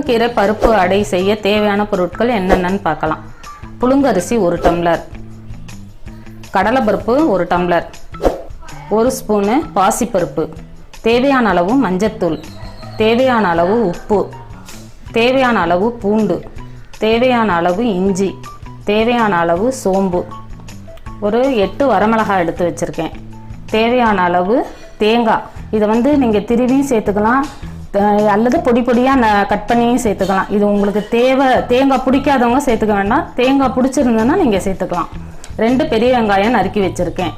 முருங்கைக்கீரை பருப்பு அடை செய்ய தேவையான பொருட்கள் என்னென்னு பார்க்கலாம். புழுங்கரிசி 1 டம்ளர், கடலைப்பருப்பு 1 டம்ளர், 1 ஸ்பூனு பாசிப்பருப்பு, தேவையான அளவு மஞ்சத்தூள், தேவையான அளவு உப்பு, தேவையான அளவு பூண்டு, தேவையான அளவு இஞ்சி, தேவையான அளவு சோம்பு, ஒரு 8 வரமிளகாய் எடுத்து வச்சுருக்கேன், தேவையான அளவு தேங்காய். இதை நீங்கள் திருவியும் சேர்த்துக்கலாம் அல்லது பொடி பொடியாக கட் பண்ணியும் சேர்த்துக்கலாம். இது உங்களுக்கு தேங்காய் பிடிக்காதவங்க சேர்த்துக்க வேண்டாம். தேங்காய் பிடிச்சிருந்ததுன்னா நீங்கள் சேர்த்துக்கலாம். 2 பெரிய வெங்காயம் நறுக்கி வச்சுருக்கேன்.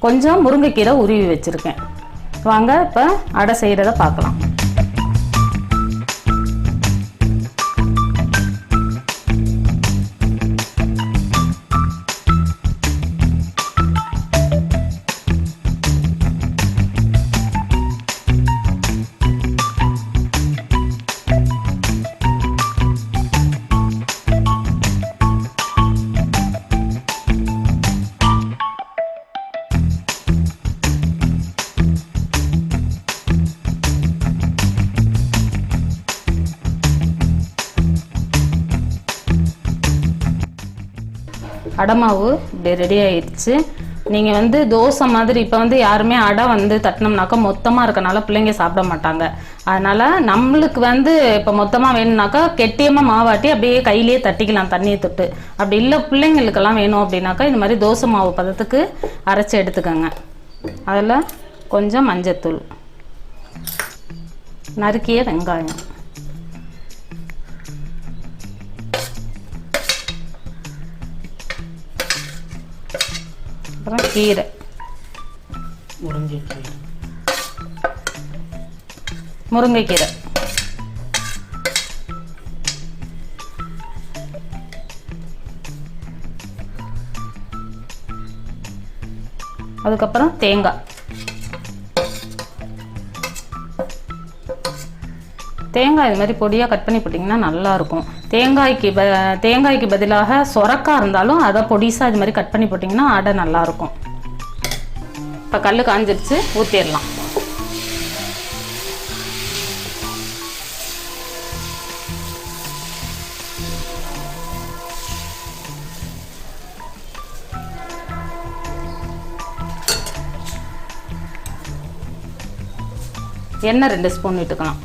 கொஞ்சம் முருங்கைக்கீரை உருவி வச்சுருக்கேன். வாங்க இப்போ அடை செய்கிறத பார்க்கலாம். அடை மாவு இப்படி ரெடி ஆயிடுச்சு. நீங்கள் தோசை மாதிரி இப்போ யாருமே அடை தட்டினோம்னாக்கா மொத்தமாக இருக்கனால பிள்ளைங்க சாப்பிட மாட்டாங்க. அதனால் நம்மளுக்கு இப்போ மொத்தமாக வேணும்னாக்கா கெட்டியமாக மாவாட்டி அப்படியே கையிலேயே தட்டிக்கலாம் தண்ணியை தொட்டு. அப்படி இல்லை பிள்ளைங்களுக்கெல்லாம் வேணும் அப்படின்னாக்கா இந்த மாதிரி தோசை மாவு பதத்துக்கு அரைச்சி எடுத்துக்கோங்க. அதில் கொஞ்சம் மஞ்சத்தூள், நறுக்கிய வெங்காயம், அப்புறம் கீரை, முருங்கைக்கீரை, அதுக்கப்புறம் தேங்காய். தேங்காய் இது மாதிரி பொடியாக கட் பண்ணி போட்டிங்கன்னா நல்லாயிருக்கும். தேங்காய்க்கு பதிலாக சொரக்காய் இருந்தாலும் அதை பொடிசாக இது மாதிரி கட் பண்ணி போட்டிங்கன்னா அடை நல்லாயிருக்கும். இப்போ கல் காஞ்சிருச்சு, ஊற்றிடலாம். எண்ணெய் 2 ஸ்பூன் விட்டுக்கலாம்.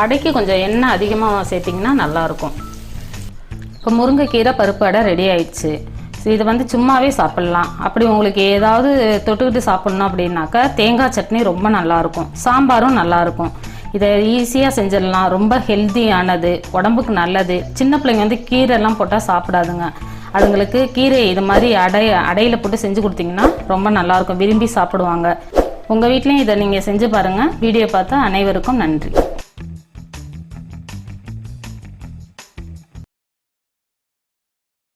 அடைக்கு கொஞ்சம் எண்ணெய் அதிகமாக சேர்த்திங்கன்னா நல்லாயிருக்கும். இப்போ முருங்கைக்கீரை பருப்பு அடை ரெடி ஆயிடுச்சு. இது சும்மாவே சாப்பிட்லாம். அப்படி உங்களுக்கு ஏதாவது தொட்டுக்கிட்டு சாப்பிட்ணும் அப்படின்னாக்கா தேங்காய் சட்னி ரொம்ப நல்லாயிருக்கும், சாம்பாரும் நல்லாயிருக்கும். இதை ஈஸியாக செஞ்சிடலாம். ரொம்ப ஹெல்த்தியானது, உடம்புக்கு நல்லது. சின்ன பிள்ளைங்க கீரைலாம் போட்டால் சாப்பிடாதுங்க. அதுங்களுக்கு கீரை இது மாதிரி அடையில் போட்டு செஞ்சு கொடுத்தீங்கன்னா ரொம்ப நல்லாயிருக்கும், விரும்பி சாப்பிடுவாங்க. உங்கள் வீட்லேயும் இதை நீங்கள் செஞ்சு பாருங்கள். வீடியோ பார்த்த அனைவருக்கும் நன்றி.